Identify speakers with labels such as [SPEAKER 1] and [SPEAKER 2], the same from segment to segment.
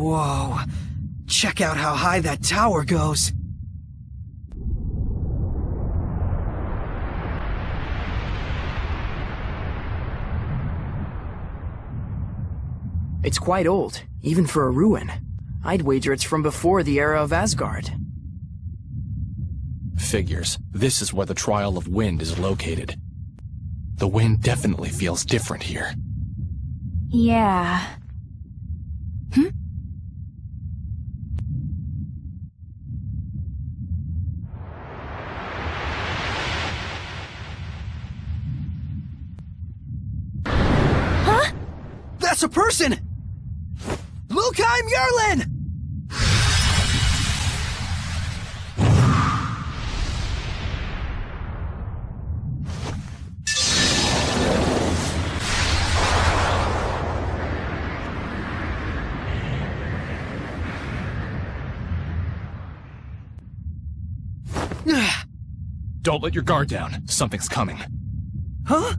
[SPEAKER 1] Whoa. Check out how high that tower goes.
[SPEAKER 2] It's quite old, even for a ruin. I'd wager it's from before the era of Asgard.
[SPEAKER 3] Figures. This is where the Trial of Wind is located. The wind definitely feels different here.
[SPEAKER 4] Yeah.
[SPEAKER 1] Huh? That's a person! Lukheim Yerlin!
[SPEAKER 3] Don't let your guard down. Something's coming.
[SPEAKER 1] Huh?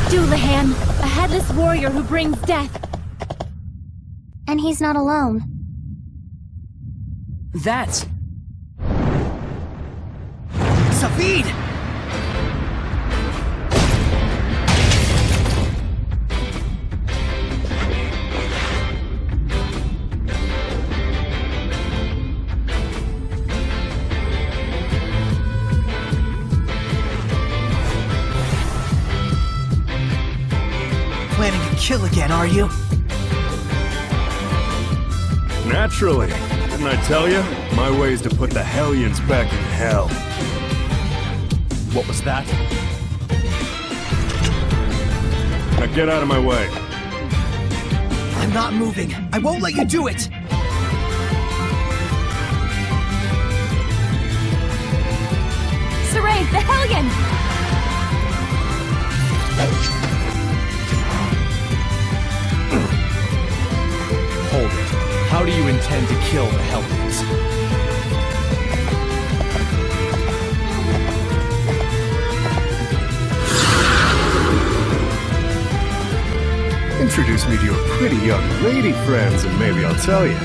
[SPEAKER 4] Dullahan, a headless warrior who brings death.
[SPEAKER 5] And he's not alone.
[SPEAKER 2] That's...
[SPEAKER 1] Savid! Planning to kill again, are you?
[SPEAKER 6] Naturally. Didn't I tell you? My way is to put the Hellions back in hell.
[SPEAKER 3] What was that?
[SPEAKER 6] Now get out of my way.
[SPEAKER 1] I'm not moving. I won't let you do it!
[SPEAKER 4] Saray, the Hellion!
[SPEAKER 3] Hold it. How do you intend to kill the Hellions?
[SPEAKER 6] Introduce me to your pretty young lady friends and maybe I'll tell you.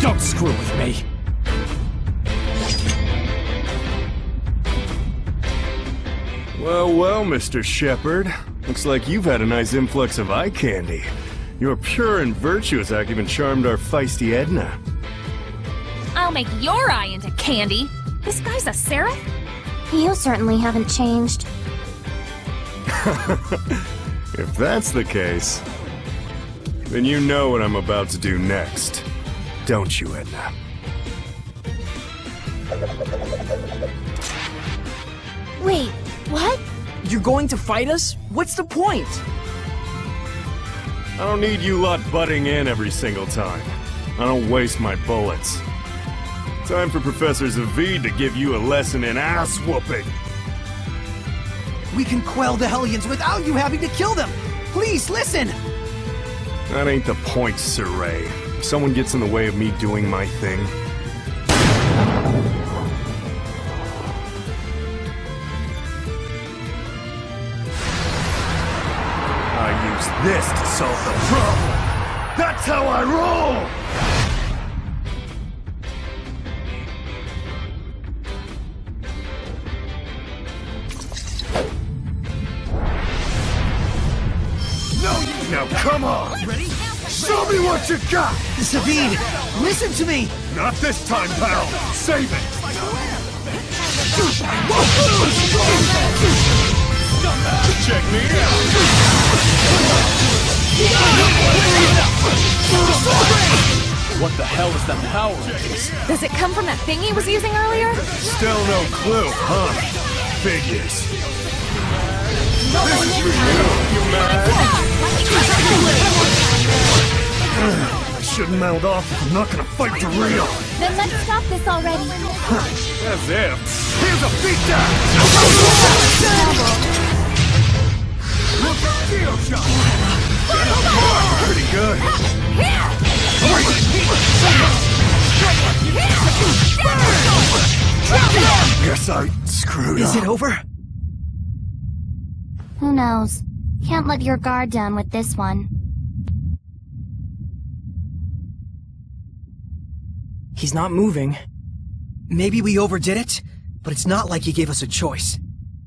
[SPEAKER 3] Don't screw with me!
[SPEAKER 6] Well, well, Mr. Shepard. Looks like you've had a nice influx of eye candy. Your pure and virtuous act even charmed our feisty Edna.
[SPEAKER 4] I'll make your eye into candy. This guy's a seraph?
[SPEAKER 5] You certainly haven't changed.
[SPEAKER 6] If that's the case, then you know what I'm about to do next. Don't you, Edna?
[SPEAKER 4] Wait, what?
[SPEAKER 2] You're going to fight us? What's the point?
[SPEAKER 6] I don't need you lot butting in every single time. I don't waste my bullets. Time for Professor Zavid to give you a lesson in ass-whooping.
[SPEAKER 1] We can quell the Hellions without you having to kill them! Please, listen!
[SPEAKER 6] That ain't the point, Sir Ray. If someone gets in the way of me doing my thing... I use this to solve the problem! That's how I roll! Now come on!
[SPEAKER 1] Ready?
[SPEAKER 6] Show me what you got!
[SPEAKER 1] Zavid, listen to me!
[SPEAKER 6] Not this time, pal! Save it! Check me out!
[SPEAKER 3] What the hell is that power of his?
[SPEAKER 4] Does it come from that thing he was using earlier?
[SPEAKER 6] Still no clue, huh? Figures. This is for you mad? I shouldn't mouth off if I'm not gonna fight for real.
[SPEAKER 4] Then let's stop this already.
[SPEAKER 6] As if. Here's a beatdown! Look at Geo Shot! Pretty good.
[SPEAKER 1] Drop it!
[SPEAKER 6] Guess I screwed up.
[SPEAKER 1] Is it over?
[SPEAKER 5] Who knows? Can't let your guard down with this one.
[SPEAKER 2] He's not moving.
[SPEAKER 1] Maybe we overdid it, but it's not like he gave us a choice.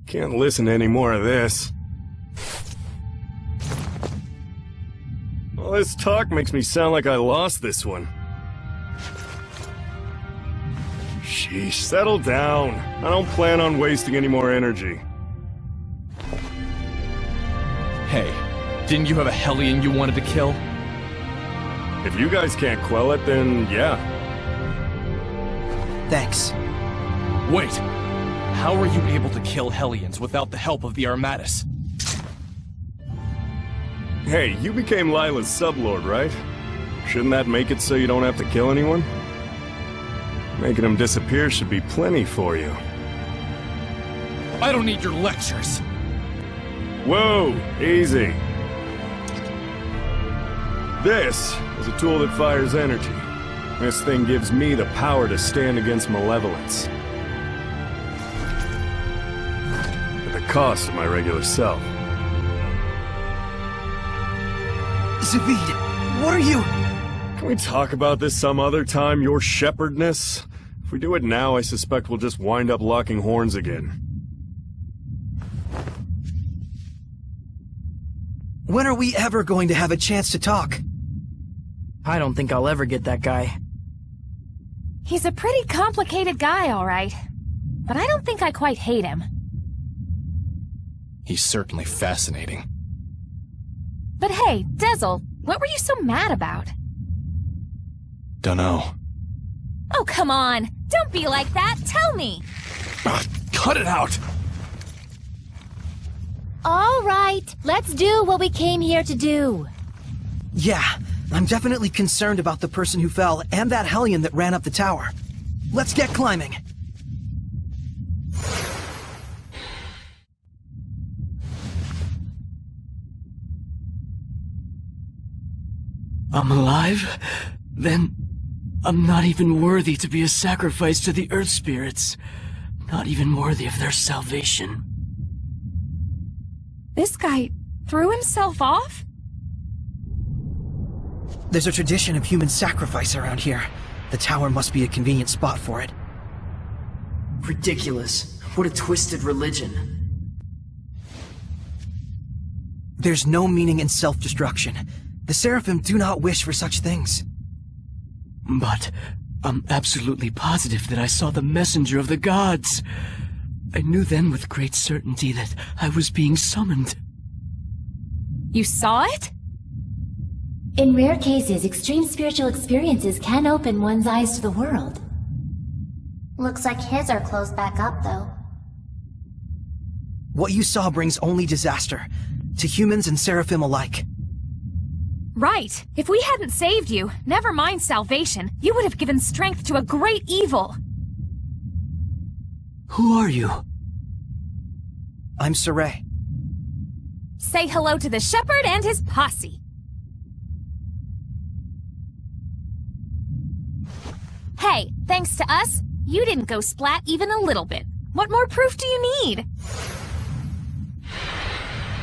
[SPEAKER 6] Can't listen to any more of this. All this talk makes me sound like I lost this one. Sheesh, settle down. I don't plan on wasting any more energy.
[SPEAKER 3] Hey, didn't you have a Hellion you wanted to kill?
[SPEAKER 6] If you guys can't quell it, then yeah.
[SPEAKER 1] Thanks.
[SPEAKER 3] Wait! How are you able to kill Hellions without the help of the Armatus?
[SPEAKER 6] Hey, you became Lila's sublord, right? Shouldn't that make it so you don't have to kill anyone? Making them disappear should be plenty for you.
[SPEAKER 3] I don't need your lectures!
[SPEAKER 6] Whoa, easy. This is a tool that fires energy. This thing gives me the power to stand against malevolence. At the cost of my regular self.
[SPEAKER 1] Zavid, what are you?
[SPEAKER 6] Can we talk about this some other time, your shepherdness? If we do it now, I suspect we'll just wind up locking horns again.
[SPEAKER 1] When are we ever going to have a chance to talk?
[SPEAKER 2] I don't think I'll ever get that guy.
[SPEAKER 4] He's a pretty complicated guy, all right. But I don't think I quite hate him.
[SPEAKER 3] He's certainly fascinating.
[SPEAKER 4] But hey, Dezel, what were you so mad about?
[SPEAKER 3] Dunno.
[SPEAKER 4] Oh, come on! Don't be like that! Tell me!
[SPEAKER 3] Cut it out!
[SPEAKER 5] All right, let's do what we came here to do.
[SPEAKER 1] Yeah, I'm definitely concerned about the person who fell and that Hellion that ran up the tower. Let's get climbing.
[SPEAKER 7] I'm alive? Then I'm not even worthy to be a sacrifice to the Earth Spirits. Not even worthy of their salvation.
[SPEAKER 4] This guy threw himself off?
[SPEAKER 1] There's a tradition of human sacrifice around here. The tower must be a convenient spot for it.
[SPEAKER 2] Ridiculous. What a twisted religion.
[SPEAKER 1] There's no meaning in self-destruction. The Seraphim do not wish for such things.
[SPEAKER 7] But I'm absolutely positive that I saw the messenger of the gods. I knew then with great certainty that I was being summoned.
[SPEAKER 4] You saw it?
[SPEAKER 8] In rare cases, extreme spiritual experiences can open one's eyes to the world.
[SPEAKER 5] Looks like his are closed back up, though.
[SPEAKER 1] What you saw brings only disaster, to humans and Seraphim alike.
[SPEAKER 4] Right. If we hadn't saved you, never mind salvation, you would have given strength to a great evil.
[SPEAKER 7] Who are you?
[SPEAKER 1] I'm Saray.
[SPEAKER 4] Say hello to the shepherd and his posse. Hey, thanks to us, you didn't go splat even a little bit. What more proof do you need?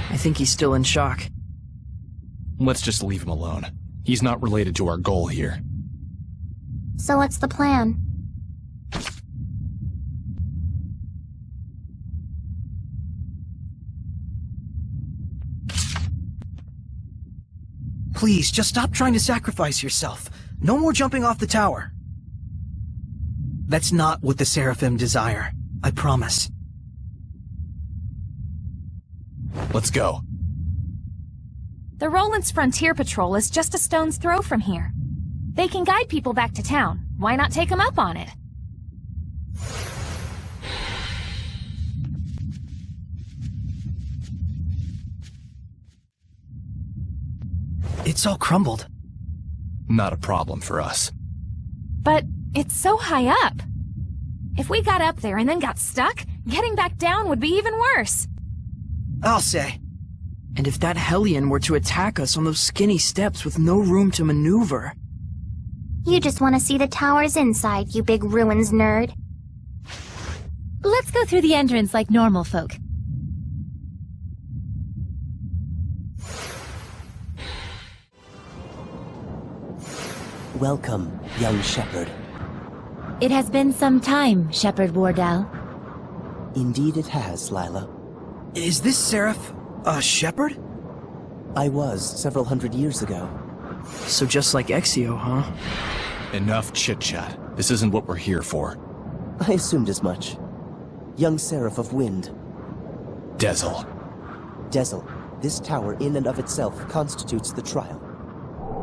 [SPEAKER 2] I think he's still in shock.
[SPEAKER 3] Let's just leave him alone. He's not related to our goal here.
[SPEAKER 5] So what's the plan?
[SPEAKER 1] Please, just stop trying to sacrifice yourself. No more jumping off the tower. That's not what the Seraphim desire. I promise.
[SPEAKER 3] Let's go.
[SPEAKER 4] The Roland's Frontier Patrol is just a stone's throw from here. They can guide people back to town. Why not take them up on it?
[SPEAKER 1] It's all crumbled.
[SPEAKER 3] Not a problem for us.
[SPEAKER 4] But it's so high up. If we got up there and then got stuck, getting back down would be even worse.
[SPEAKER 1] I'll say.
[SPEAKER 2] And if that Hellion were to attack us on those skinny steps with no room to maneuver...
[SPEAKER 5] You just want to see the tower's inside, you big ruins nerd.
[SPEAKER 8] Let's go through the entrance like normal folk.
[SPEAKER 9] Welcome, young shepherd.
[SPEAKER 8] It has been some time, Shepherd Wardell.
[SPEAKER 9] Indeed it has, Lila.
[SPEAKER 1] Is this Seraph a shepherd?
[SPEAKER 9] I was several hundred years ago.
[SPEAKER 2] So just like Exio, huh?
[SPEAKER 3] Enough chit-chat. This isn't what we're here for.
[SPEAKER 9] I assumed as much. Young Seraph of Wind.
[SPEAKER 3] Dezel.
[SPEAKER 9] Dezel, this tower in and of itself constitutes the trial.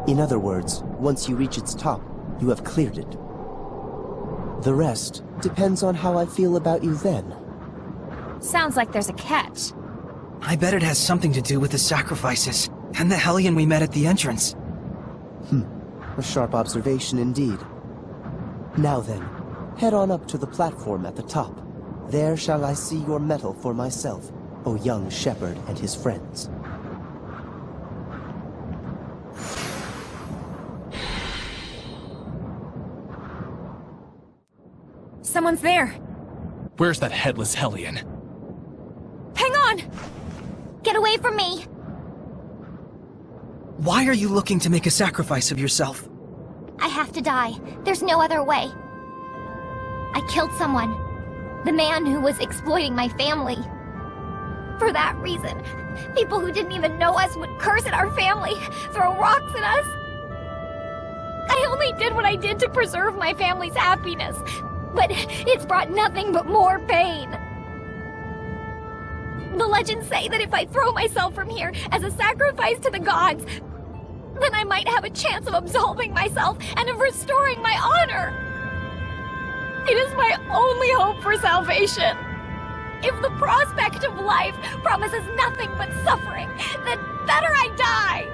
[SPEAKER 9] In other words, once you reach its top, you have cleared it. The rest depends on how I feel about you then.
[SPEAKER 4] Sounds like there's a catch.
[SPEAKER 1] I bet it has something to do with the sacrifices, and the Hellion we met at the entrance.
[SPEAKER 9] A sharp observation indeed. Now then, head on up to the platform at the top. There shall I see your mettle for myself, O young shepherd and his friends.
[SPEAKER 4] Someone's there.
[SPEAKER 3] Where's that headless Hellion?
[SPEAKER 4] Hang on!
[SPEAKER 5] Get away from me!
[SPEAKER 1] Why are you looking to make a sacrifice of yourself?
[SPEAKER 5] I have to die. There's no other way. I killed someone. The man who was exploiting my family. For that reason, people who didn't even know us would curse at our family, throw rocks at us. I only did what I did to preserve my family's happiness, but it's brought nothing but more pain. The legends say that if I throw myself from here as a sacrifice to the gods, then I might have a chance of absolving myself and of restoring my honor. It is my only hope for salvation. If the prospect of life promises nothing but suffering, then better I die.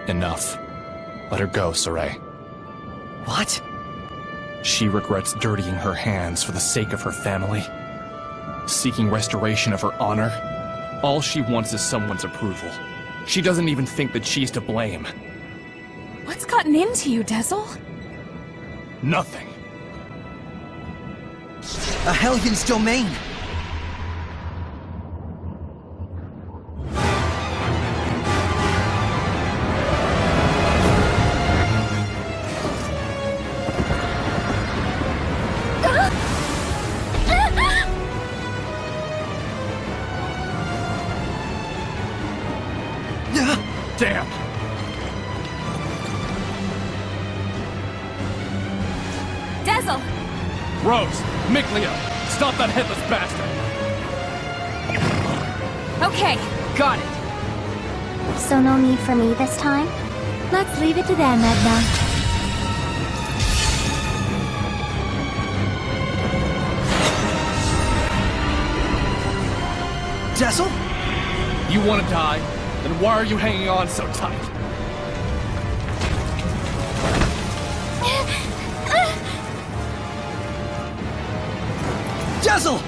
[SPEAKER 3] Enough. Let her go, Saray.
[SPEAKER 1] What?
[SPEAKER 3] She regrets dirtying her hands for the sake of her family. Seeking restoration of her honor. All she wants is someone's approval. She doesn't even think that she's to blame.
[SPEAKER 4] What's gotten into you, Dezel?
[SPEAKER 3] Nothing.
[SPEAKER 1] A Hellion's domain!
[SPEAKER 3] Damn!
[SPEAKER 4] Dezel!
[SPEAKER 3] Rose! Miklia! Stop that headless bastard!
[SPEAKER 4] Okay, got it.
[SPEAKER 5] So no need for me this time?
[SPEAKER 8] Let's leave it to them, Edna.
[SPEAKER 1] Dezel?
[SPEAKER 3] You want to die? Then why are you hanging on so tight?
[SPEAKER 1] Dezel!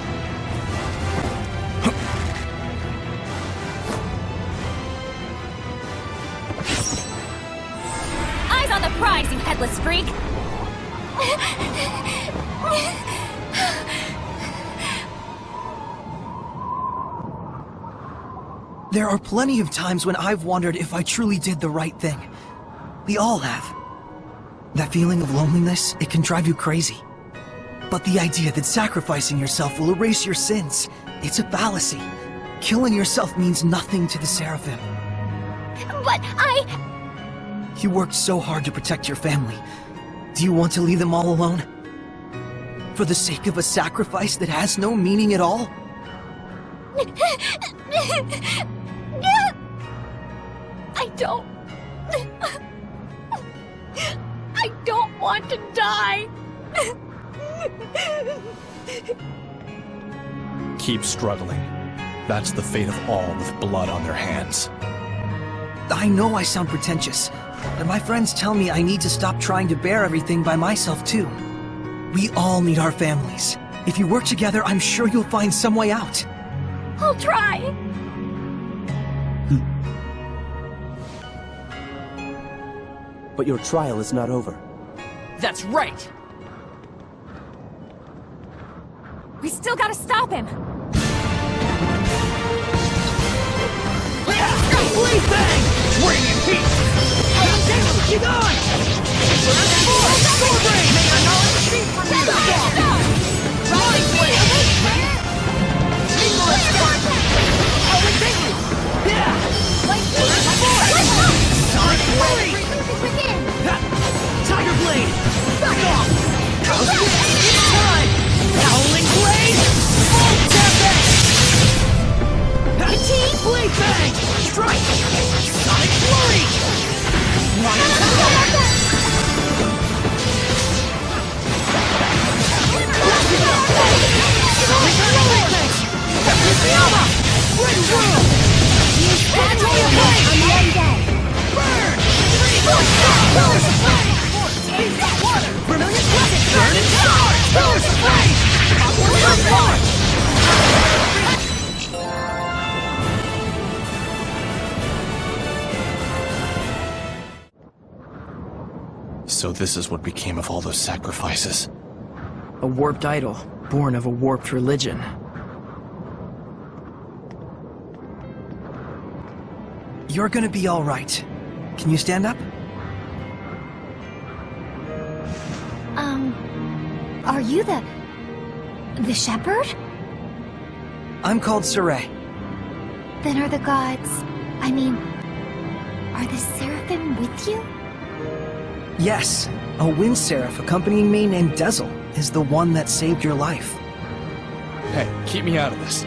[SPEAKER 4] Eyes on the prize, you headless freak!
[SPEAKER 1] There are plenty of times when I've wondered if I truly did the right thing. We all have. That feeling of loneliness, it can drive you crazy. But the idea that sacrificing yourself will erase your sins, it's a fallacy. Killing yourself means nothing to the Seraphim.
[SPEAKER 5] But
[SPEAKER 1] You worked so hard to protect your family. Do you want to leave them all alone? For the sake of a sacrifice that has no meaning at all?
[SPEAKER 5] I don't want to die.
[SPEAKER 3] Keep struggling. That's the fate of all with blood on their hands.
[SPEAKER 1] I know I sound pretentious, but my friends tell me I need to stop trying to bear everything by myself too. We all need our families. If you work together, I'm sure you'll find some way out.
[SPEAKER 5] I'll try.
[SPEAKER 9] But your trial is not over.
[SPEAKER 2] That's right!
[SPEAKER 4] We still gotta stop him!
[SPEAKER 1] Blade Bang! Bring in heat! Keep on!
[SPEAKER 3] So this is what became of all those sacrifices.
[SPEAKER 2] A warped idol, born of a warped religion.
[SPEAKER 1] You're gonna be all right. Can you stand up?
[SPEAKER 5] Are you the shepherd?
[SPEAKER 1] I'm called Saray.
[SPEAKER 5] Then are the gods, are the seraphim with you?
[SPEAKER 1] Yes, a wind seraph accompanying me named Dezel is the one that saved your life.
[SPEAKER 3] Hey, keep me out of this.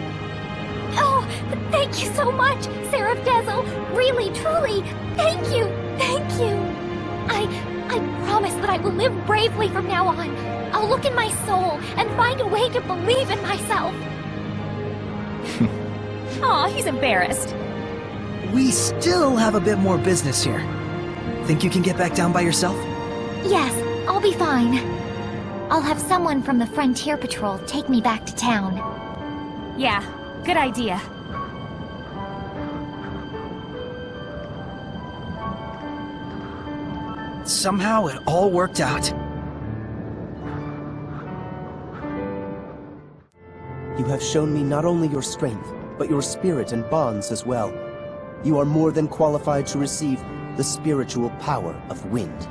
[SPEAKER 5] Oh, thank you so much, Seraph Dezel. Really, truly, thank you, thank you. I promise that I will live bravely from now on. I'll look in my soul and find a way to believe in myself.
[SPEAKER 4] Aw, he's embarrassed.
[SPEAKER 1] We still have a bit more business here. Think you can get back down by yourself?
[SPEAKER 5] Yes, I'll be fine. I'll have someone from the Frontier Patrol take me back to town.
[SPEAKER 4] Yeah, good idea.
[SPEAKER 1] Somehow it all worked out.
[SPEAKER 9] You have shown me not only your strength, but your spirit and bonds as well. You are more than qualified to receive the spiritual power of wind.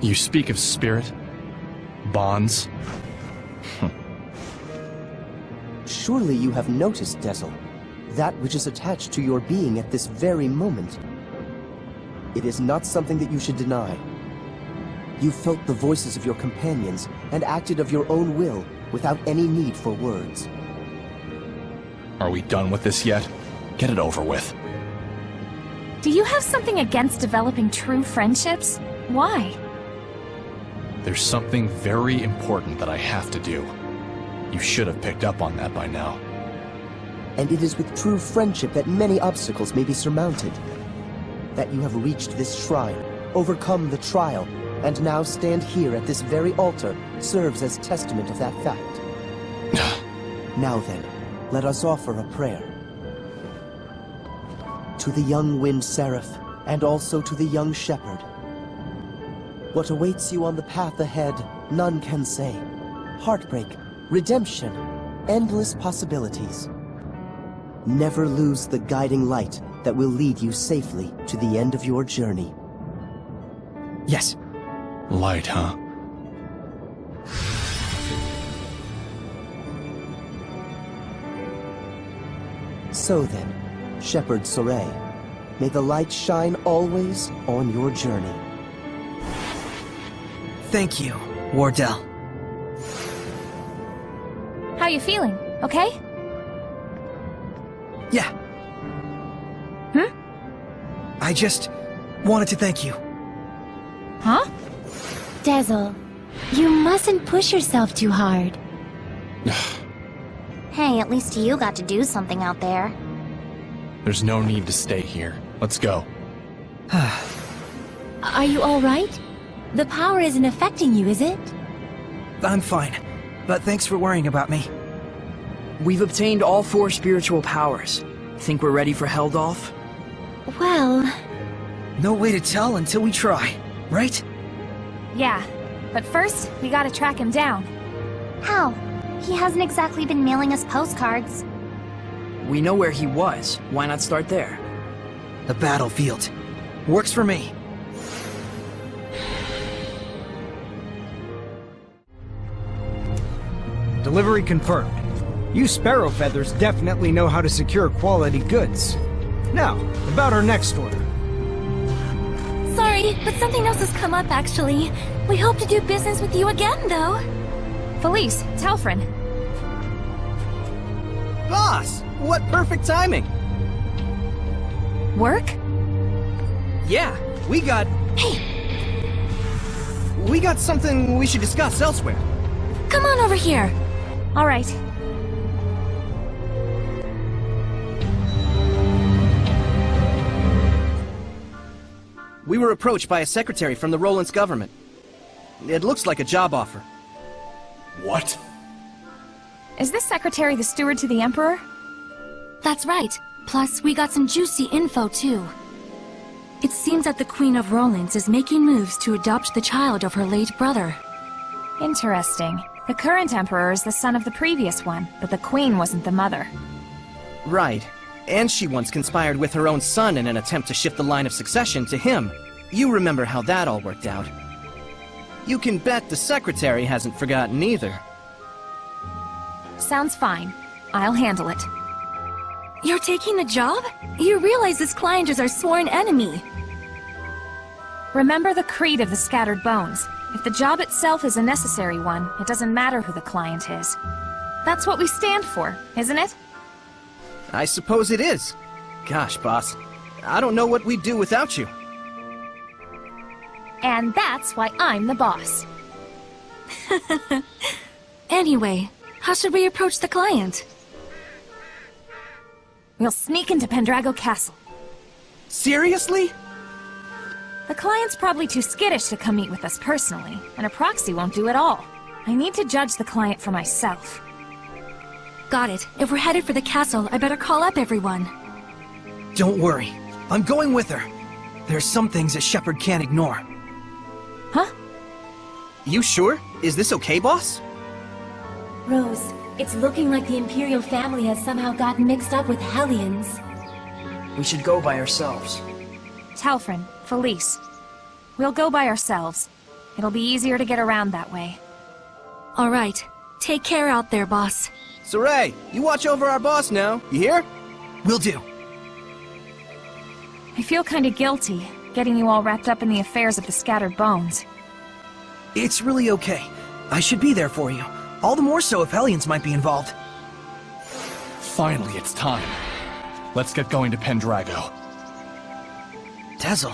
[SPEAKER 3] You speak of spirit? Bonds?
[SPEAKER 9] Surely you have noticed, Dezel, that which is attached to your being at this very moment. It is not something that you should deny. You felt the voices of your companions and acted of your own will without any need for words.
[SPEAKER 3] Are we done with this yet? Get it over with.
[SPEAKER 4] Do you have something against developing true friendships? Why?
[SPEAKER 3] There's something very important that I have to do. You should have picked up on that by now.
[SPEAKER 9] And it is with true friendship that many obstacles may be surmounted. That you have reached this shrine, overcome the trial, and now stand here at this very altar serves as testament of that fact. Now then, let us offer a prayer. To the young wind seraph, and also to the young shepherd. What awaits you on the path ahead, none can say. Heartbreak, redemption, endless possibilities. Never lose the guiding light that will lead you safely to the end of your journey.
[SPEAKER 1] Yes.
[SPEAKER 3] Light, huh?
[SPEAKER 9] So then, Shepherd Saray, may the light shine always on your journey.
[SPEAKER 1] Thank you, Wardell.
[SPEAKER 4] How you feeling? Okay?
[SPEAKER 1] Yeah. I just wanted to thank you.
[SPEAKER 4] Huh?
[SPEAKER 8] Dezel, you mustn't push yourself too hard.
[SPEAKER 5] Hey, at least you got to do something out there.
[SPEAKER 3] There's no need to stay here. Let's go.
[SPEAKER 8] Are you alright? The power isn't affecting you, is it?
[SPEAKER 1] I'm fine, but thanks for worrying about me.
[SPEAKER 2] We've obtained all 4 spiritual powers. Think we're ready for Heldolf?
[SPEAKER 8] Well...
[SPEAKER 1] No way to tell until we try, right?
[SPEAKER 4] Yeah, but first, we gotta track him down.
[SPEAKER 5] How? He hasn't exactly been mailing us postcards.
[SPEAKER 2] We know where he was. Why not start there?
[SPEAKER 1] The battlefield. Works for me.
[SPEAKER 10] Delivery confirmed. You Sparrow Feathers definitely know how to secure quality goods. Now, about our next order.
[SPEAKER 8] Sorry, but something else has come up, actually. We hope to do business with you again, though.
[SPEAKER 4] Felice, Telfrin.
[SPEAKER 10] Boss! What perfect timing!
[SPEAKER 4] Work?
[SPEAKER 10] Yeah, we got...
[SPEAKER 8] Hey!
[SPEAKER 10] We got something we should discuss elsewhere.
[SPEAKER 8] Come on over here!
[SPEAKER 4] Alright.
[SPEAKER 11] We were approached by a secretary from the Roland's government. It looks like a job offer.
[SPEAKER 3] What?
[SPEAKER 4] Is this secretary the steward to the Emperor?
[SPEAKER 12] That's right. Plus, we got some juicy info, too. It seems that the Queen of Roland's is making moves to adopt the child of her late brother.
[SPEAKER 4] Interesting. The current Emperor is the son of the previous one, but the Queen wasn't the mother.
[SPEAKER 11] Right. And she once conspired with her own son in an attempt to shift the line of succession to him. You remember how that all worked out. You can bet the secretary hasn't forgotten either.
[SPEAKER 4] Sounds fine. I'll handle it.
[SPEAKER 12] You're taking the job? You realize this client is our sworn enemy.
[SPEAKER 4] Remember the creed of the Scattered Bones. If the job itself is a necessary one, it doesn't matter who the client is. That's what we stand for, isn't it?
[SPEAKER 11] I suppose it is. Gosh, boss. I don't know what we'd do without you.
[SPEAKER 4] And that's why I'm the boss.
[SPEAKER 12] Anyway, how should we approach the client?
[SPEAKER 4] We'll sneak into Pendrago Castle.
[SPEAKER 11] Seriously?
[SPEAKER 4] The client's probably too skittish to come meet with us personally, and a proxy won't do it all. I need to judge the client for myself.
[SPEAKER 12] Got it. If we're headed for the castle, I better call up everyone.
[SPEAKER 1] Don't worry. I'm going with her. There's some things a shepherd can't ignore.
[SPEAKER 4] Huh?
[SPEAKER 11] You sure? Is this okay, boss?
[SPEAKER 8] Rose, it's looking like the Imperial family has somehow gotten mixed up with Hellions.
[SPEAKER 2] We should go by ourselves.
[SPEAKER 4] Talfrin, Felice. We'll go by ourselves. It'll be easier to get around that way.
[SPEAKER 12] All right. Take care out there, boss.
[SPEAKER 11] Saray, you watch over our boss now. You hear?
[SPEAKER 1] Will do.
[SPEAKER 4] I feel kinda guilty, getting you all wrapped up in the affairs of the Scattered Bones.
[SPEAKER 1] It's really okay. I should be there for you. All the more so if Hellions might be involved.
[SPEAKER 3] Finally, it's time. Let's get going to Pendrago.
[SPEAKER 1] Tezel,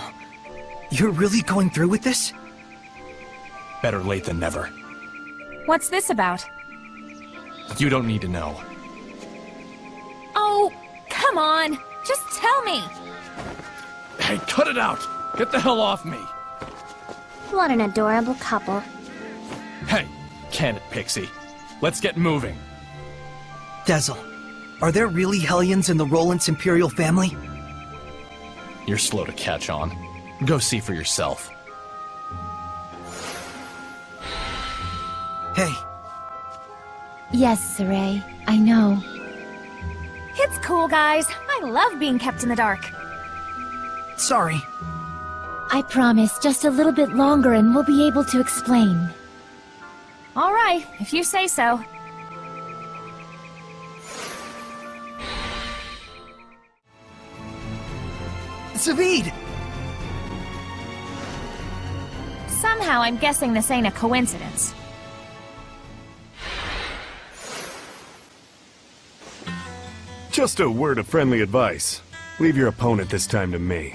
[SPEAKER 1] you're really going through with this?
[SPEAKER 3] Better late than never.
[SPEAKER 4] What's this about?
[SPEAKER 3] You don't need to know.
[SPEAKER 4] Oh, come on! Just tell me!
[SPEAKER 3] Hey, cut it out! Get the hell off me!
[SPEAKER 5] What an adorable couple.
[SPEAKER 3] Hey, can it, Pixie? Let's get moving.
[SPEAKER 1] Tezel, are there really Hellions in the Roland's Imperial family?
[SPEAKER 3] You're slow to catch on. Go see for yourself.
[SPEAKER 1] Hey.
[SPEAKER 8] Yes, Saray, I know.
[SPEAKER 4] It's cool, guys. I love being kept in the dark.
[SPEAKER 1] Sorry.
[SPEAKER 8] I promise, just a little bit longer and we'll be able to explain.
[SPEAKER 4] All right, if you say so.
[SPEAKER 1] Zavid!
[SPEAKER 4] Somehow I'm guessing this ain't a coincidence.
[SPEAKER 6] Just a word of friendly advice. Leave your opponent this time to me.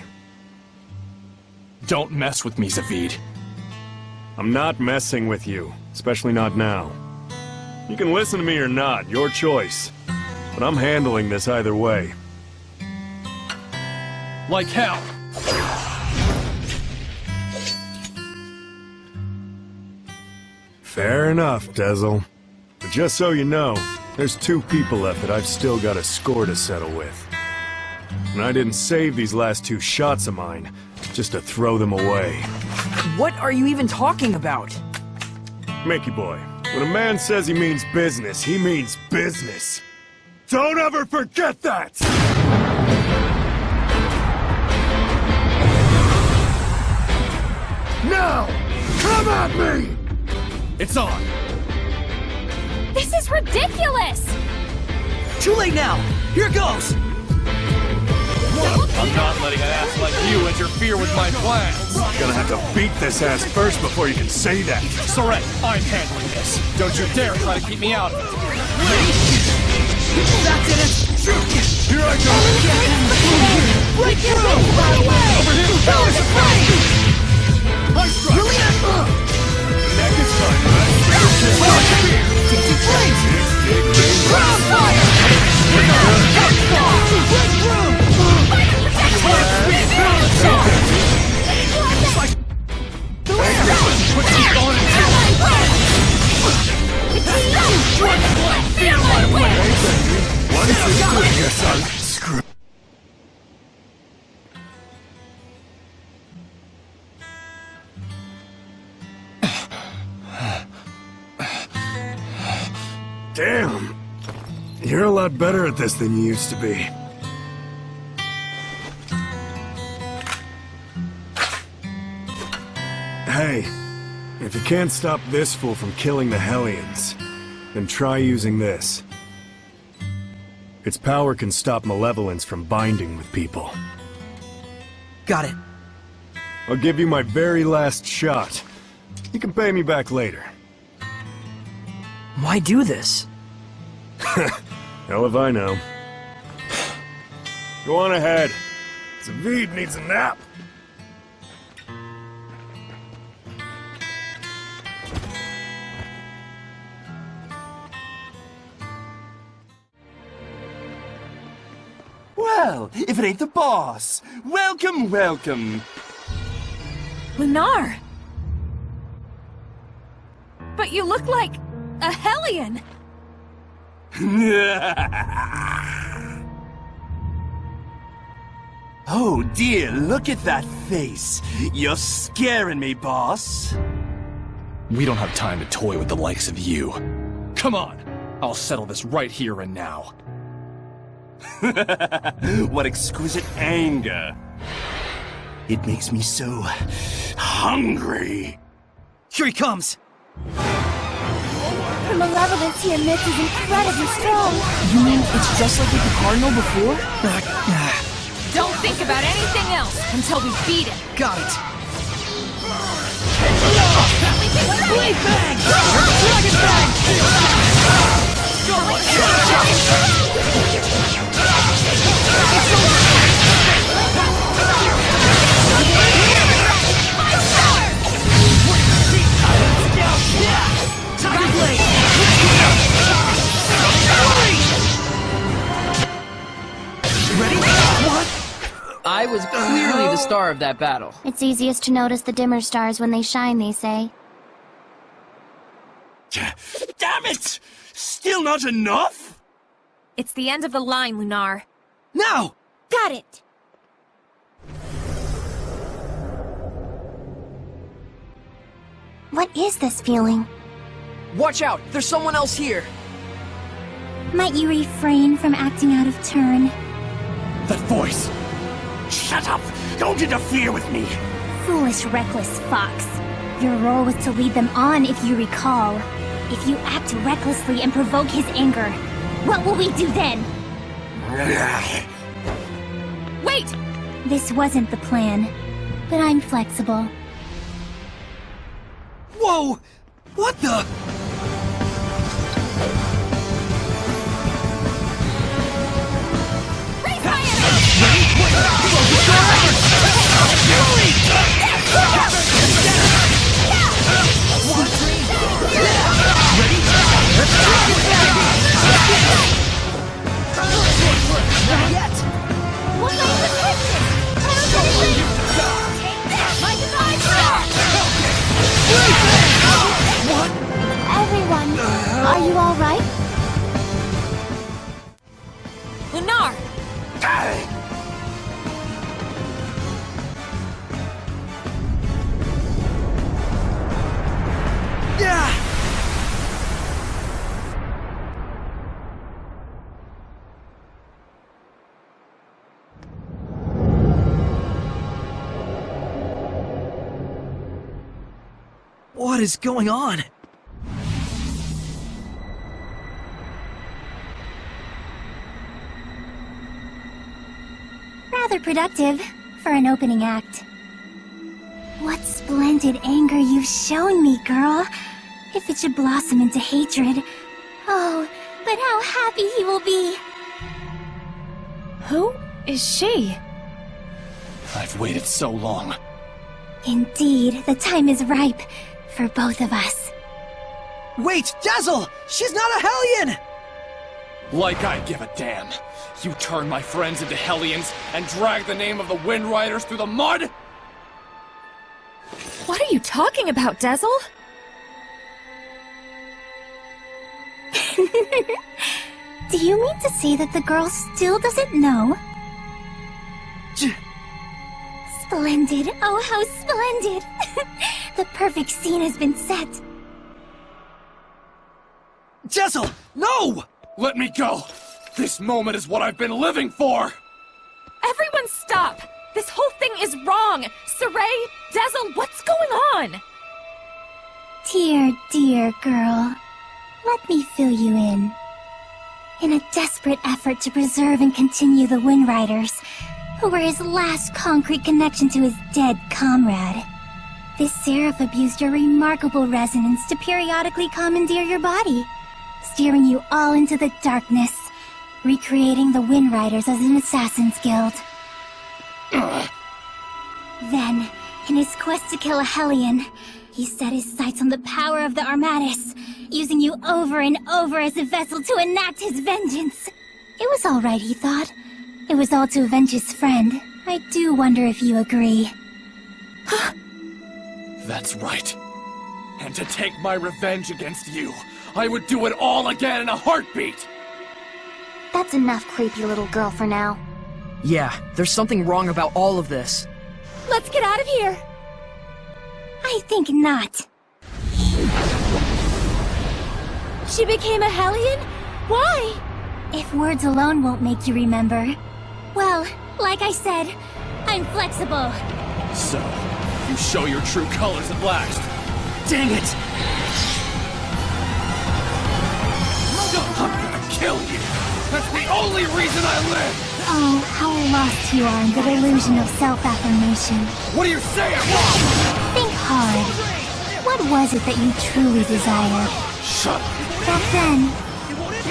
[SPEAKER 3] Don't mess with me, Zavid.
[SPEAKER 6] I'm not messing with you, especially not now. You can listen to me or not, your choice. But I'm handling this either way.
[SPEAKER 3] Like hell!
[SPEAKER 6] Fair enough, Tezel. But just so you know, there's 2 people left that I've still got a score to settle with. And I didn't save these last 2 shots of mine, just to throw them away.
[SPEAKER 2] What are you even talking about?
[SPEAKER 6] Mickey boy, when a man says he means business, he means business. Don't ever forget that! Now! Come at me!
[SPEAKER 3] It's on!
[SPEAKER 4] This is ridiculous!
[SPEAKER 1] Too late now! Here goes!
[SPEAKER 3] I'm not letting an ass like you interfere with my plans!
[SPEAKER 6] Gonna have to beat this ass first before you can say that.
[SPEAKER 3] Soren, I'm handling this. Don't you dare try to keep me out of it.
[SPEAKER 1] That did it!
[SPEAKER 6] Here I go!
[SPEAKER 1] Break through! Over here! Powers of flame!
[SPEAKER 6] Nice strike! Neck is done,
[SPEAKER 1] Take flames!
[SPEAKER 6] Ground
[SPEAKER 1] fire! Break through!
[SPEAKER 6] Guess I'm screwed. Damn! You're a lot better at this than you used to be. Hey, if you can't stop this fool from killing the Hellions, then try using this. Its power can stop malevolence from binding with people.
[SPEAKER 1] Got it.
[SPEAKER 6] I'll give you my very last shot. You can pay me back later.
[SPEAKER 2] Why do this?
[SPEAKER 6] Hell if I know. Go on ahead. Zavid needs a nap.
[SPEAKER 13] Well, if it ain't the boss! Welcome, welcome!
[SPEAKER 4] Lunar! But you look like a Hellion!
[SPEAKER 13] Oh dear, look at that face! You're scaring me, boss!
[SPEAKER 3] We don't have time to toy with the likes of you. Come on! I'll settle this right here and now.
[SPEAKER 13] What exquisite anger! It makes me so hungry!
[SPEAKER 1] Here he comes!
[SPEAKER 5] The malevolence he emits is incredibly strong.
[SPEAKER 2] You mean it's just like with the Cardinal before?
[SPEAKER 4] Don't think about anything else until we beat him!
[SPEAKER 1] Got it!
[SPEAKER 4] Blade Bang! Dragon Bang!
[SPEAKER 1] Tiger Blade! Ready? What?
[SPEAKER 2] I was clearly the star of that battle.
[SPEAKER 5] It's easiest to notice the dimmer stars when they shine, they say.
[SPEAKER 13] Damn it! Still not enough?
[SPEAKER 4] It's the end of the line, Lunar.
[SPEAKER 1] Now!
[SPEAKER 5] Got it! What is this feeling?
[SPEAKER 2] Watch out! There's someone else here!
[SPEAKER 5] Might you refrain from acting out of turn?
[SPEAKER 3] That voice!
[SPEAKER 13] Shut up! Don't interfere with me!
[SPEAKER 5] Foolish, reckless fox. Your role was to lead them on, if you recall. If you act recklessly and provoke his anger, what will we do then?
[SPEAKER 4] Wait!
[SPEAKER 5] This wasn't the plan, but I'm flexible.
[SPEAKER 1] Whoa! What the?
[SPEAKER 4] Not yet!
[SPEAKER 5] What made the picture? Take this! My divine
[SPEAKER 1] What?
[SPEAKER 5] Everyone, are you alright?
[SPEAKER 4] Lunar!
[SPEAKER 1] Yeah! What is going on?
[SPEAKER 5] Rather productive for an opening act. What splendid anger you've shown me, girl. If it should blossom into hatred. Oh, but how happy he will be.
[SPEAKER 4] Who is she?
[SPEAKER 3] I've waited so long.
[SPEAKER 5] Indeed, the time is ripe for both of us.
[SPEAKER 1] Wait, Dazzle! She's not a Hellion!
[SPEAKER 3] Like I give a damn. You turn my friends into Hellions and drag the name of the Wind Riders through the mud?
[SPEAKER 4] What are you talking about, Dazzle?
[SPEAKER 8] Do you mean to say that the girl still doesn't know? Splendid. Oh, how splendid. The perfect scene has been set.
[SPEAKER 3] Jessel, no! Let me go! This moment is what I've been living for!
[SPEAKER 4] Everyone stop! This whole thing is wrong! Saray, Dazzle, what's going on?
[SPEAKER 8] Dear, dear girl. Let me fill you in. In a desperate effort to preserve and continue the Wind Riders, who were his last concrete connection to his dead comrade, this seraph abused your remarkable resonance to periodically commandeer your body, steering you all into the darkness, recreating the Wind Riders as an assassin's guild. Then, in his quest to kill a Hellion, he set his sights on the power of the Armatis, using you over and over as a vessel to enact his vengeance. It was all right, he thought. It was all to avenge his friend. I do wonder if you agree.
[SPEAKER 3] That's right. And to take my revenge against you, I would do it all again in a heartbeat!
[SPEAKER 8] That's enough, creepy little girl, for now.
[SPEAKER 2] Yeah, there's something wrong about all of this.
[SPEAKER 4] Let's get out of here!
[SPEAKER 8] I think not.
[SPEAKER 4] She became a Hellion? Why?
[SPEAKER 8] If words alone won't make you remember, well, like I said, I'm flexible.
[SPEAKER 3] So, you show your true colors at last. Dang it! I'm gonna kill you! That's the only reason I live!
[SPEAKER 8] Oh, how lost you are in the delusion of self-affirmation.
[SPEAKER 3] What are you saying?
[SPEAKER 8] Think hard. What was it that you truly desired?
[SPEAKER 3] Shut up!
[SPEAKER 8] Back then,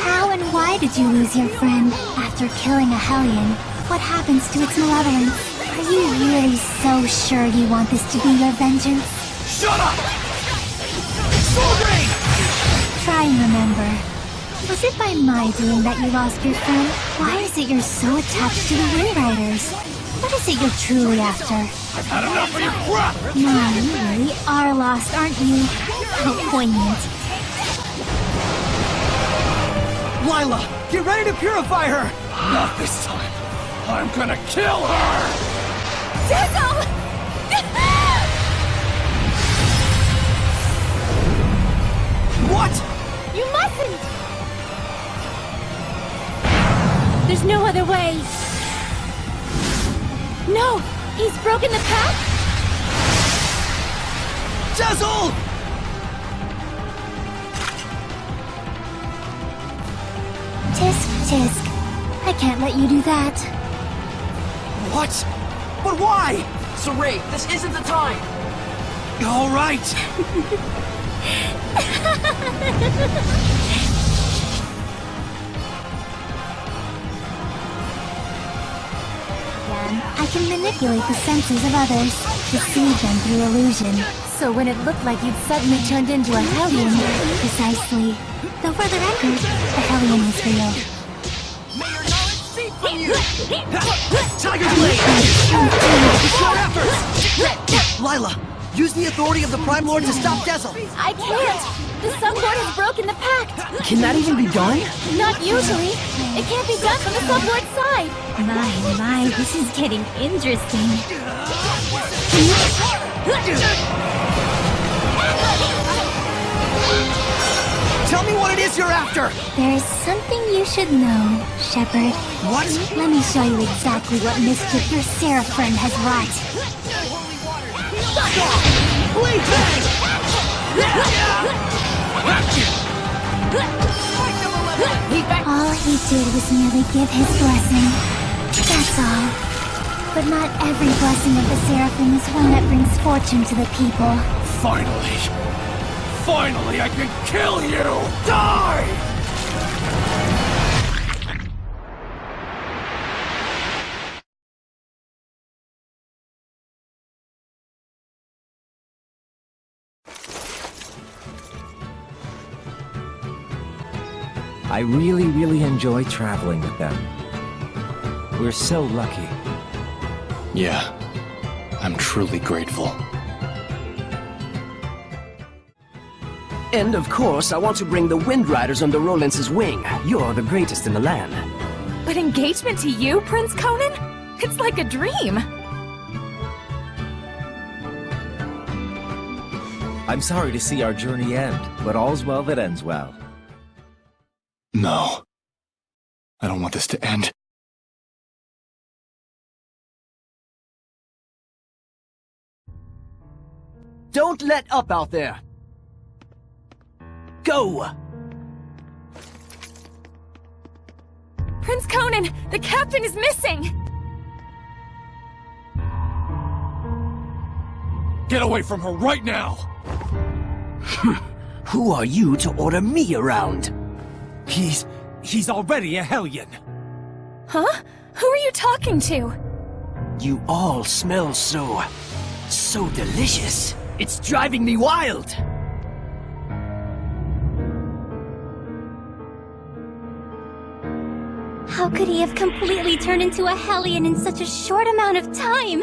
[SPEAKER 8] how and why did you lose your friend? After killing a Hellion, what happens to its malevolence? Are you really so sure you want this to be your vengeance?
[SPEAKER 3] Shut up! Sword Rain!
[SPEAKER 8] Try and remember. Was it by my doing that you lost your friend? Why is it you're so attached to the Wind Riders? What is it you're truly after?
[SPEAKER 3] I've had enough of your crap!
[SPEAKER 8] My, you really are lost, aren't you? How poignant.
[SPEAKER 1] Lila, get ready to purify her!
[SPEAKER 3] Not this time. I'm gonna kill her!
[SPEAKER 4] Dazzle!
[SPEAKER 1] What?
[SPEAKER 4] You mustn't! There's no other way. No! He's broken the pact?
[SPEAKER 1] Dazzle!
[SPEAKER 8] Tisk, tisk. I can't let you do that.
[SPEAKER 1] What? But why?
[SPEAKER 2] Saray, this isn't the time!
[SPEAKER 1] All right.
[SPEAKER 8] I can manipulate the senses of others, deceive them through illusion.
[SPEAKER 4] So when it looked like you'd suddenly turned into a Hellion...
[SPEAKER 8] Precisely. Though for the record, the Hellion is real.
[SPEAKER 1] Tiger Blade! Short efforts! Lila, use the authority of the Prime Lord to stop Dazzle!
[SPEAKER 4] I can't! The Sublord has broken the pact!
[SPEAKER 2] Can that even be done?
[SPEAKER 4] Not usually! It can't be done from the Sublord's side!
[SPEAKER 8] My, this is getting interesting.
[SPEAKER 1] Tell me what it is you're after!
[SPEAKER 8] There is something you should know, Shepard.
[SPEAKER 1] What?
[SPEAKER 8] Let me show you exactly what mischief your Seraph friend has wrought.
[SPEAKER 1] Blade Bang!
[SPEAKER 8] All he did was merely give his blessing. That's all. But not every blessing of the Seraphim is one that brings fortune to the people.
[SPEAKER 3] Finally! Finally, I can kill you! Die!
[SPEAKER 14] I really enjoy traveling with them. We're so lucky.
[SPEAKER 3] Yeah, I'm truly grateful.
[SPEAKER 7] And of course, I want to bring the Wind Riders under Rollins' wing. You're the greatest in the land.
[SPEAKER 4] But engagement to you, Prince Conan? It's like a dream.
[SPEAKER 14] I'm sorry to see our journey end, but all's well that ends well.
[SPEAKER 3] No. I don't want this to end.
[SPEAKER 7] Don't let up out there! Go!
[SPEAKER 4] Prince Conan, the captain is missing!
[SPEAKER 3] Get away from her right now!
[SPEAKER 7] Who are you to order me around?
[SPEAKER 10] He's already a Hellion.
[SPEAKER 4] Huh? Who are you talking to?
[SPEAKER 7] You all smell so delicious. It's driving me wild.
[SPEAKER 8] How could he have completely turned into a Hellion in such a short amount of time?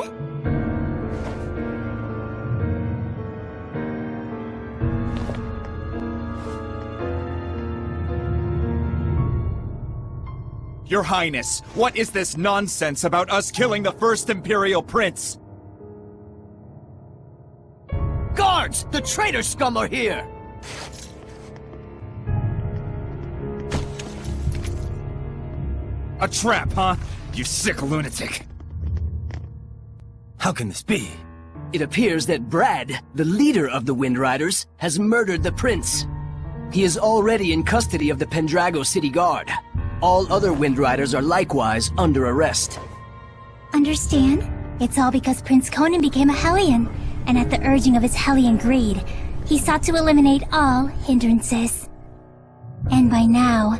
[SPEAKER 13] Your Highness, what is this nonsense about us killing the first Imperial Prince?
[SPEAKER 7] Guards! The traitor scum are here!
[SPEAKER 13] A trap, huh? You sick lunatic.
[SPEAKER 7] How can this be? It appears that Brad, the leader of the Wind Riders, has murdered the prince. He is already in custody of the Pendrago City Guard. All other Wind Riders are likewise under arrest.
[SPEAKER 8] Understand? It's all because Prince Conan became a Hellion, and at the urging of his Hellion greed, he sought to eliminate all hindrances. And by now,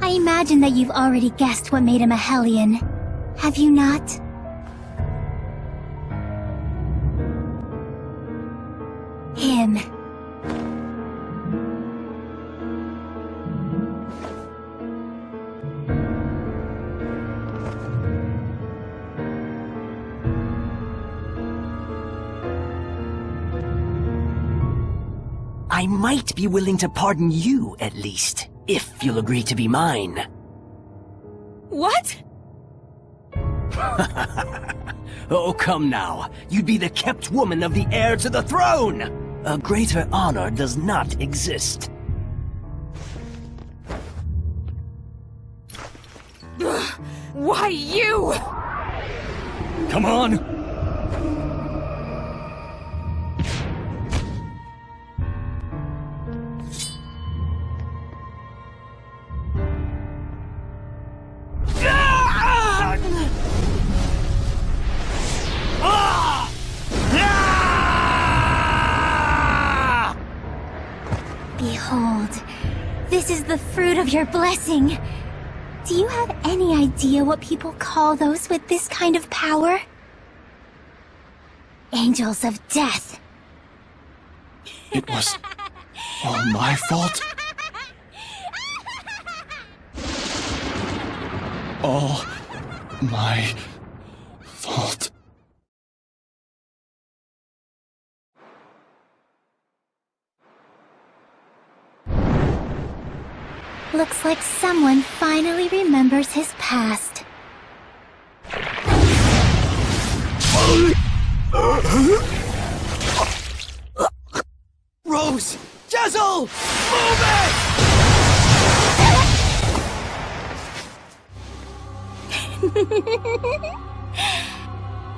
[SPEAKER 8] I imagine that you've already guessed what made him a Hellion. Have you not? Him.
[SPEAKER 7] I might be willing to pardon you, at least, if you'll agree to be mine.
[SPEAKER 4] What?
[SPEAKER 7] Oh, come now. You'd be the kept woman of the heir to the throne! A greater honor does not exist.
[SPEAKER 4] Why you?
[SPEAKER 13] Come on!
[SPEAKER 8] Behold, this is the fruit of your blessing. Do you have any idea what people call those with this kind of power? Angels of death.
[SPEAKER 3] It was all my fault? All my fault.
[SPEAKER 8] Looks like someone finally remembers his past.
[SPEAKER 7] Rose! Jezel! Move it!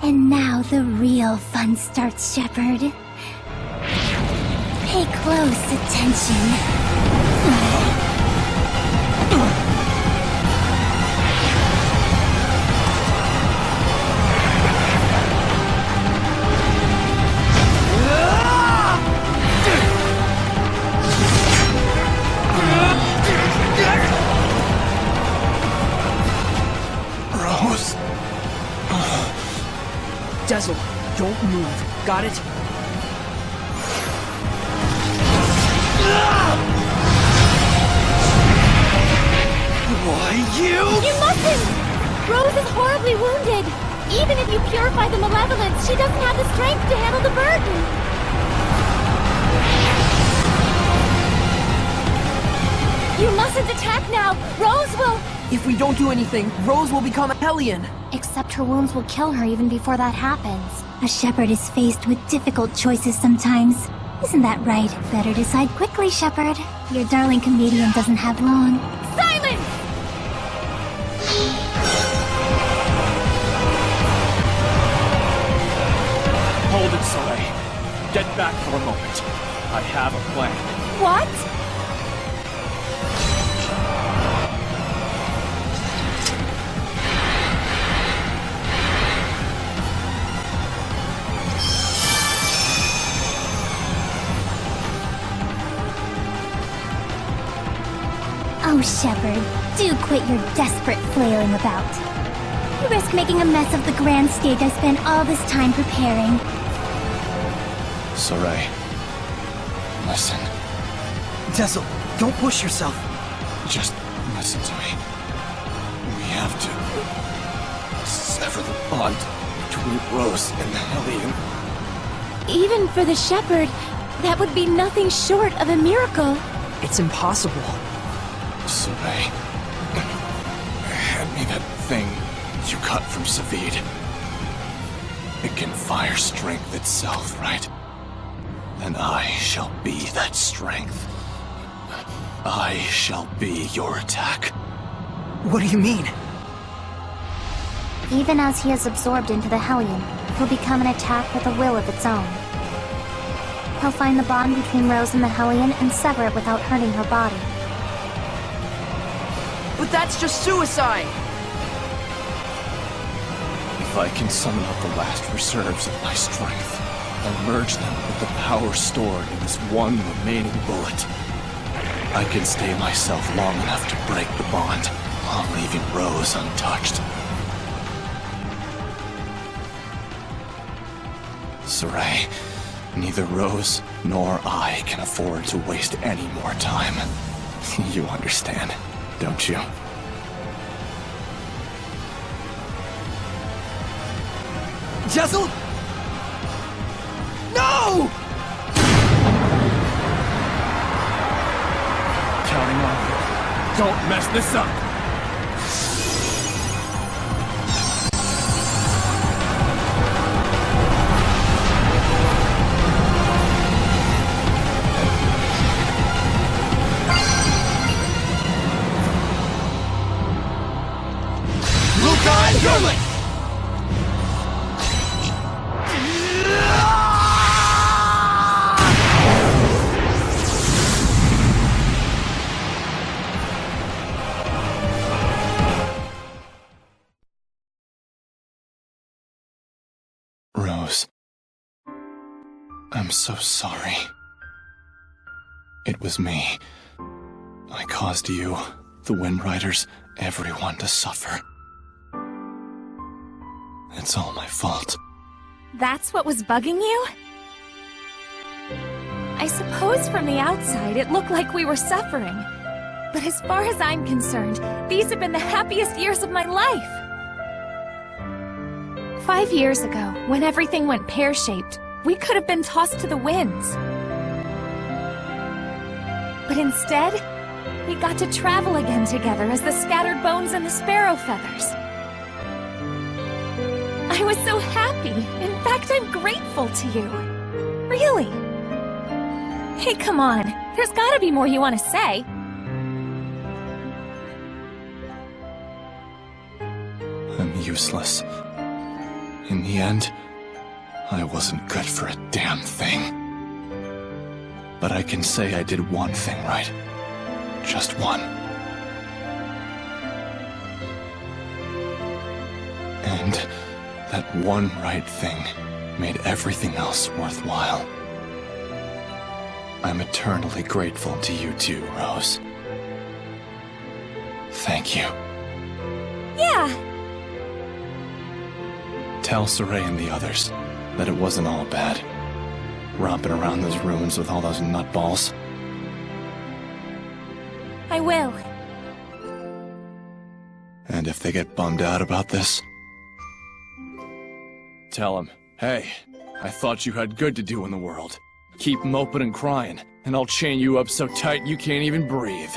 [SPEAKER 8] And now the real fun starts, Shepard. Pay close attention.
[SPEAKER 2] Jezel, don't move. Got it?
[SPEAKER 13] Why, you?
[SPEAKER 5] You mustn't! Rose is horribly wounded. Even if you purify the malevolence, she doesn't have the strength to handle the burden.
[SPEAKER 4] You mustn't attack now! Rose will...
[SPEAKER 2] If we don't do anything, Rose will become a Hellion.
[SPEAKER 8] Except her wounds will kill her even before that happens. A shepherd is faced with difficult choices sometimes. Isn't that right? Better decide quickly, shepherd. Your darling comedian doesn't have long.
[SPEAKER 4] Silence!
[SPEAKER 3] Hold it, Soleil. Get back for a moment. I have a plan.
[SPEAKER 4] What?
[SPEAKER 8] Oh, shepherd, do quit your desperate flailing about. You risk making a mess of the grand stage I spent all this time preparing.
[SPEAKER 3] Soleil, listen.
[SPEAKER 1] Tessel, don't push yourself.
[SPEAKER 3] Just listen to me. We have to sever the bond between Rose and the Hellion.
[SPEAKER 12] Even for the shepherd, that would be nothing short of a miracle.
[SPEAKER 2] It's impossible.
[SPEAKER 3] Soleil, hand me that thing you cut from Savid. It can fire strength itself, right? And I shall be that strength. I shall be your attack.
[SPEAKER 1] What do you mean?
[SPEAKER 8] Even as he is absorbed into the Hellion, he'll become an attack with a will of its own. He'll find the bond between Rose and the Hellion and sever it without hurting her body.
[SPEAKER 2] But that's just suicide!
[SPEAKER 3] If I can summon up the last reserves of my strength, and merge them with the power stored in this one remaining bullet, I can stay myself long enough to break the bond, while leaving Rose untouched. Saray, neither Rose nor I can afford to waste any more time. You understand, don't you?
[SPEAKER 1] Jessel? No!
[SPEAKER 3] Counting on you. Don't mess this up! Rose, I'm so sorry. It was me. I caused you, the Wind Riders, everyone to suffer. It's all my fault.
[SPEAKER 4] That's what was bugging you? I suppose from the outside it looked like we were suffering. But as far as I'm concerned, these have been the happiest years of my life. 5 years ago, when everything went pear-shaped, we could have been tossed to the winds. But instead, we got to travel again together as the scattered bones and the sparrow feathers. I was so happy. In fact, I'm grateful to you. Really. Hey, come on. There's gotta be more you want to say.
[SPEAKER 3] I'm useless. In the end, I wasn't good for a damn thing. But I can say I did one thing right. Just one. And that one right thing made everything else worthwhile. I'm eternally grateful to you too, Rose. Thank you.
[SPEAKER 4] Yeah.
[SPEAKER 3] Tell Saray and the others that it wasn't all bad. Romping around those ruins with all those nutballs.
[SPEAKER 4] I will.
[SPEAKER 3] And if they get bummed out about this, tell them, hey, I thought you had good to do in the world. Keep moping and crying, and I'll chain you up so tight you can't even breathe.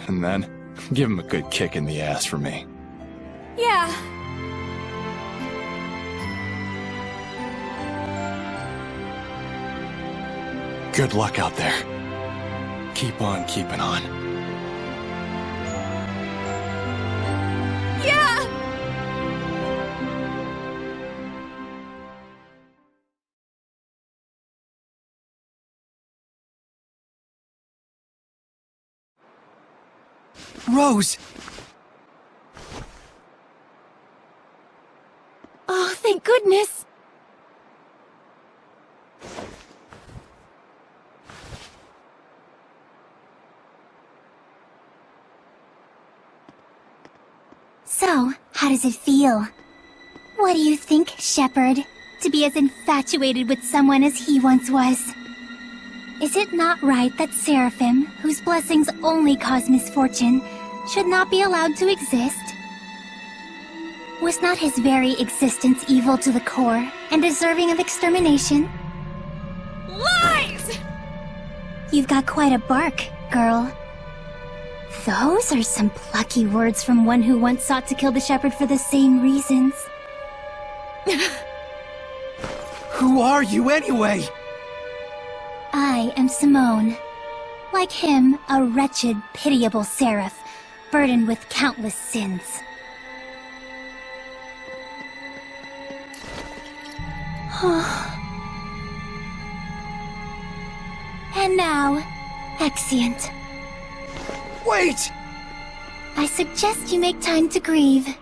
[SPEAKER 3] And then, give him a good kick in the ass for me.
[SPEAKER 4] Yeah.
[SPEAKER 3] Good luck out there. Keep on keeping on.
[SPEAKER 4] Yeah!
[SPEAKER 1] Rose!
[SPEAKER 12] Oh, thank goodness!
[SPEAKER 8] So, how does it feel? What do you think, Shepherd? To be as infatuated with someone as he once was? Is it not right that Seraphim, whose blessings only cause misfortune, should not be allowed to exist? Was not his very existence evil to the core and deserving of extermination?
[SPEAKER 4] Lies!
[SPEAKER 8] You've got quite a bark, girl. Those are some plucky words from one who once sought to kill the shepherd for the same reasons.
[SPEAKER 1] Who are you anyway?
[SPEAKER 8] I am Simone. Like him, a wretched, pitiable seraph, burdened with countless sins. And now, Exeunt.
[SPEAKER 1] Wait!
[SPEAKER 8] I suggest you make time to grieve.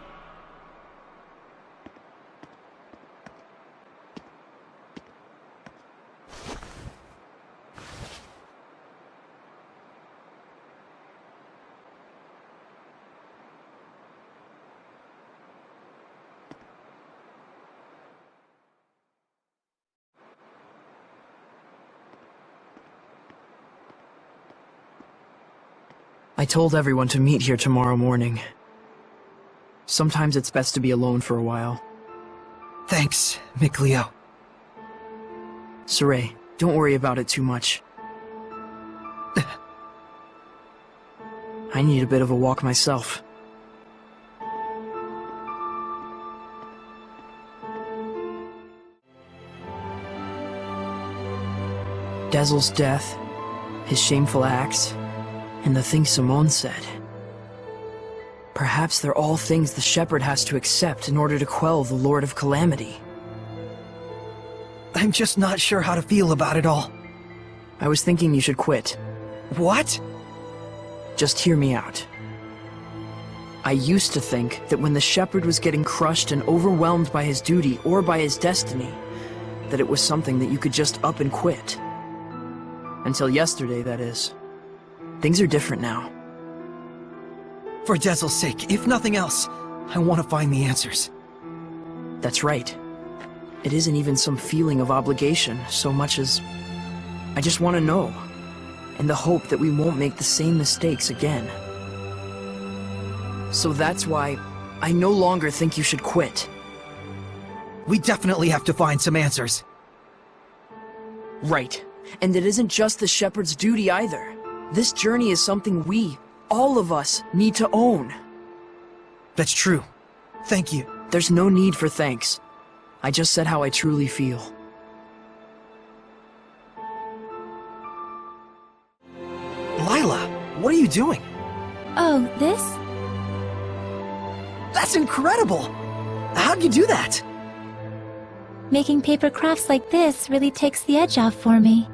[SPEAKER 2] I told everyone to meet here tomorrow morning. Sometimes it's best to be alone for a while.
[SPEAKER 1] Thanks, Mikleo.
[SPEAKER 2] Saray, don't worry about it too much. I need a bit of a walk myself. Dazzle's death, his shameful acts, and the things Simone said. Perhaps they're all things the shepherd has to accept in order to quell the Lord of Calamity.
[SPEAKER 1] I'm just not sure how to feel about it all.
[SPEAKER 2] I was thinking you should quit.
[SPEAKER 1] What?
[SPEAKER 2] Just hear me out. I used to think that when the shepherd was getting crushed and overwhelmed by his duty or by his destiny, that it was something that you could just up and quit. Until yesterday, that is. Things are different now.
[SPEAKER 1] For Dazzle's sake, if nothing else, I want to find the answers.
[SPEAKER 2] That's right. It isn't even some feeling of obligation so much as I just want to know, in the hope that we won't make the same mistakes again. So that's why I no longer think you should quit.
[SPEAKER 1] We definitely have to find some answers.
[SPEAKER 2] Right. And it isn't just the shepherd's duty either. This journey is something we, all of us, need to own.
[SPEAKER 1] That's true. Thank you.
[SPEAKER 2] There's no need for thanks. I just said how I truly feel.
[SPEAKER 1] Lila, what are you doing?
[SPEAKER 12] Oh, this?
[SPEAKER 1] That's incredible! How'd you do that?
[SPEAKER 8] Making paper crafts like this really takes the edge off for me.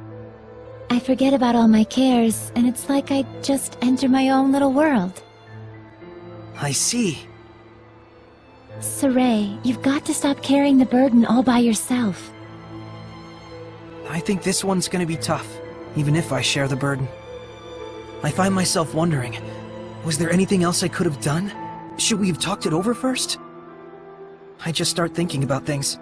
[SPEAKER 8] I forget about all my cares, and it's like I just enter my own little world.
[SPEAKER 1] I see.
[SPEAKER 8] Saray, you've got to stop carrying the burden all by yourself.
[SPEAKER 1] I think this one's gonna be tough, even if I share the burden. I find myself wondering, was there anything else I could have done? Should we have talked it over first? I just start thinking about things.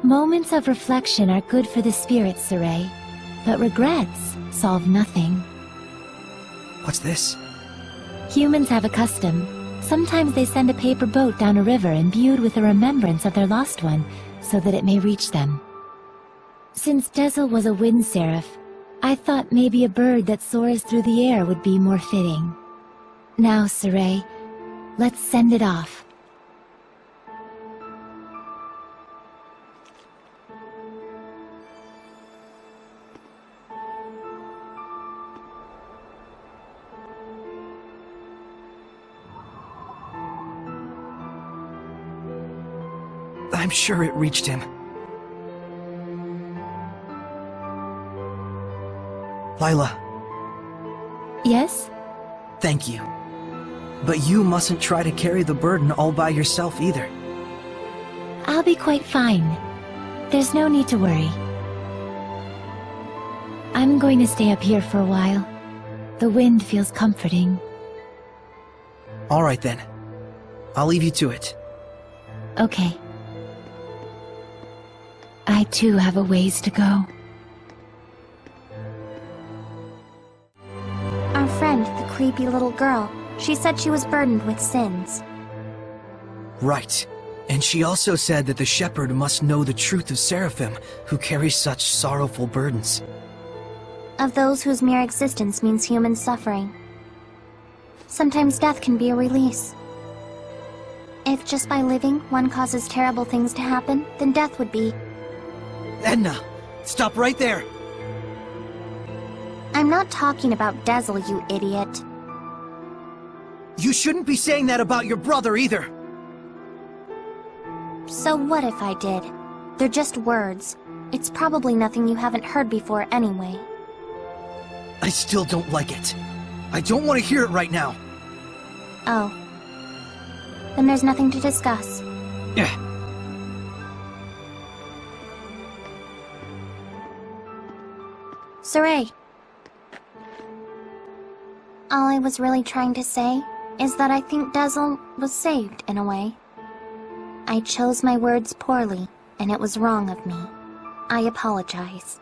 [SPEAKER 8] Moments of reflection are good for the spirit, Saray, but regrets solve nothing.
[SPEAKER 1] What's this?
[SPEAKER 8] Humans have a custom. Sometimes they send a paper boat down a river imbued with a remembrance of their lost one, so that it may reach them. Since Dezel was a wind seraph, I thought maybe a bird that soars through the air would be more fitting. Now, Saray, let's send it off.
[SPEAKER 1] I'm sure it reached him. Lila.
[SPEAKER 8] Yes?
[SPEAKER 1] Thank you. But you mustn't try to carry the burden all by yourself either.
[SPEAKER 8] I'll be quite fine. There's no need to worry. I'm going to stay up here for a while. The wind feels comforting.
[SPEAKER 1] All right then. I'll leave you to it.
[SPEAKER 8] Okay. I too have a ways to go.
[SPEAKER 5] Our friend, the creepy little girl, she said she was burdened with sins.
[SPEAKER 1] Right. And she also said that the shepherd must know the truth of Seraphim, who carry such sorrowful burdens.
[SPEAKER 5] Of those whose mere existence means human suffering. Sometimes death can be a release. If just by living one causes terrible things to happen, then death would be.
[SPEAKER 1] Edna, stop right there!
[SPEAKER 5] I'm not talking about Dezel, you idiot.
[SPEAKER 1] You shouldn't be saying that about your brother either!
[SPEAKER 5] So what if I did? They're just words. It's probably nothing you haven't heard before anyway.
[SPEAKER 1] I still don't like it. I don't want to hear it right now.
[SPEAKER 5] Oh. Then there's nothing to discuss.
[SPEAKER 1] Yeah.
[SPEAKER 5] Saray. All I was really trying to say is that I think Dezel was saved in a way. I chose my words poorly, and it was wrong of me. I apologize.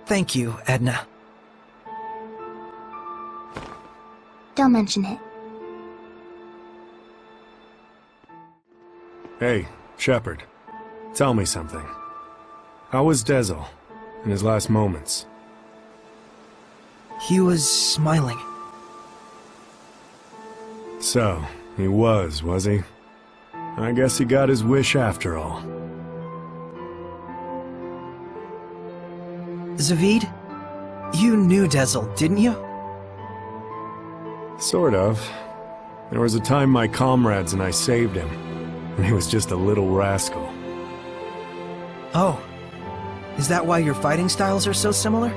[SPEAKER 1] Thank you, Edna.
[SPEAKER 5] Don't mention it.
[SPEAKER 6] Hey, Shepard. Tell me something. How was Dezel in his last moments?
[SPEAKER 1] He was smiling.
[SPEAKER 6] So, he was he? I guess he got his wish after all.
[SPEAKER 1] Zaveid, you knew Dezel, didn't you?
[SPEAKER 6] Sort of. There was a time my comrades and I saved him, and he was just a little rascal.
[SPEAKER 1] Oh. Is that why your fighting styles are so similar?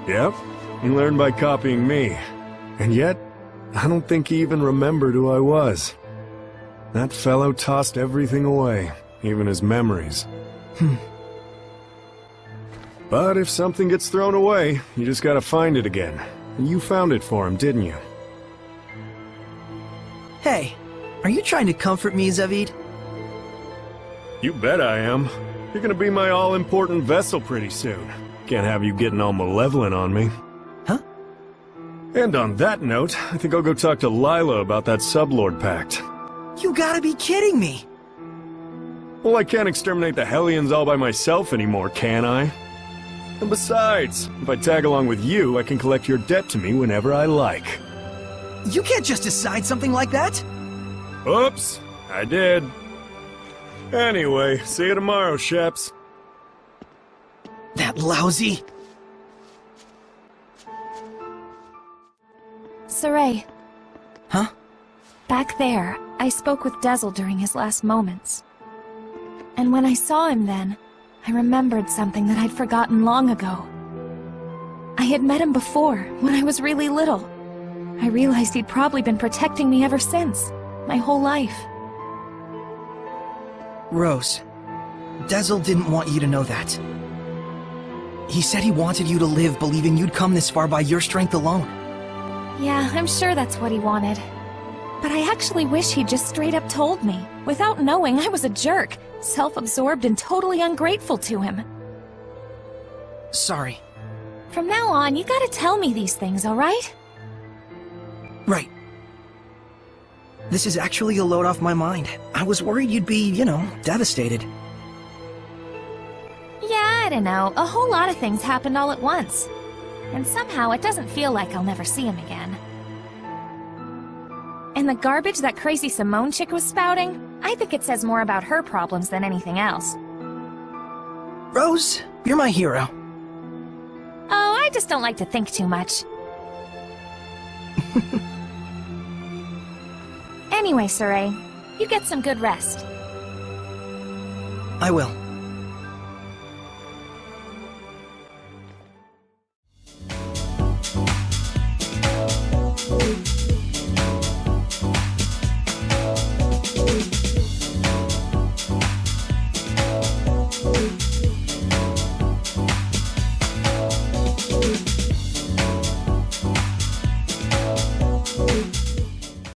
[SPEAKER 6] Yep. He learned by copying me. And yet, I don't think he even remembered who I was. That fellow tossed everything away, even his memories. But if something gets thrown away, you just gotta find it again. And you found it for him, didn't you?
[SPEAKER 1] Hey, are you trying to comfort me, Zaveid?
[SPEAKER 6] You bet I am. You're gonna be my all-important vessel pretty soon. Can't have you getting all malevolent on me.
[SPEAKER 1] Huh?
[SPEAKER 6] And on that note, I think I'll go talk to Lila about that Sublord Pact.
[SPEAKER 1] You gotta be kidding me!
[SPEAKER 6] Well, I can't exterminate the Hellions all by myself anymore, can I? And besides, if I tag along with you, I can collect your debt to me whenever I like.
[SPEAKER 1] You can't just decide something like that!
[SPEAKER 6] Oops, I did. Anyway, see you tomorrow, Sheps.
[SPEAKER 1] That lousy...
[SPEAKER 4] Saray.
[SPEAKER 1] Huh?
[SPEAKER 4] Back there, I spoke with Dezel during his last moments. And when I saw him then, I remembered something that I'd forgotten long ago. I had met him before, when I was really little. I realized he'd probably been protecting me ever since, my whole life.
[SPEAKER 1] Rose, Dezel didn't want you to know that. He said he wanted you to live believing you'd come this far by your strength alone.
[SPEAKER 4] Yeah, I'm sure that's what he wanted. But I actually wish he'd just straight up told me, without knowing I was a jerk, self-absorbed and totally ungrateful to him.
[SPEAKER 1] Sorry.
[SPEAKER 4] From now on, you gotta tell me these things, alright?
[SPEAKER 1] Right. This is actually a load off my mind. I was worried you'd be, devastated.
[SPEAKER 4] don't know, a whole lot of things happened all at once. And somehow it doesn't feel like I'll never see him again. And the garbage that crazy Simone chick was spouting, I think it says more about her problems than anything else.
[SPEAKER 2] Rose, you're my hero.
[SPEAKER 4] Oh, I just don't like to think too much. Anyway, Saray, you get some good rest.
[SPEAKER 2] I will.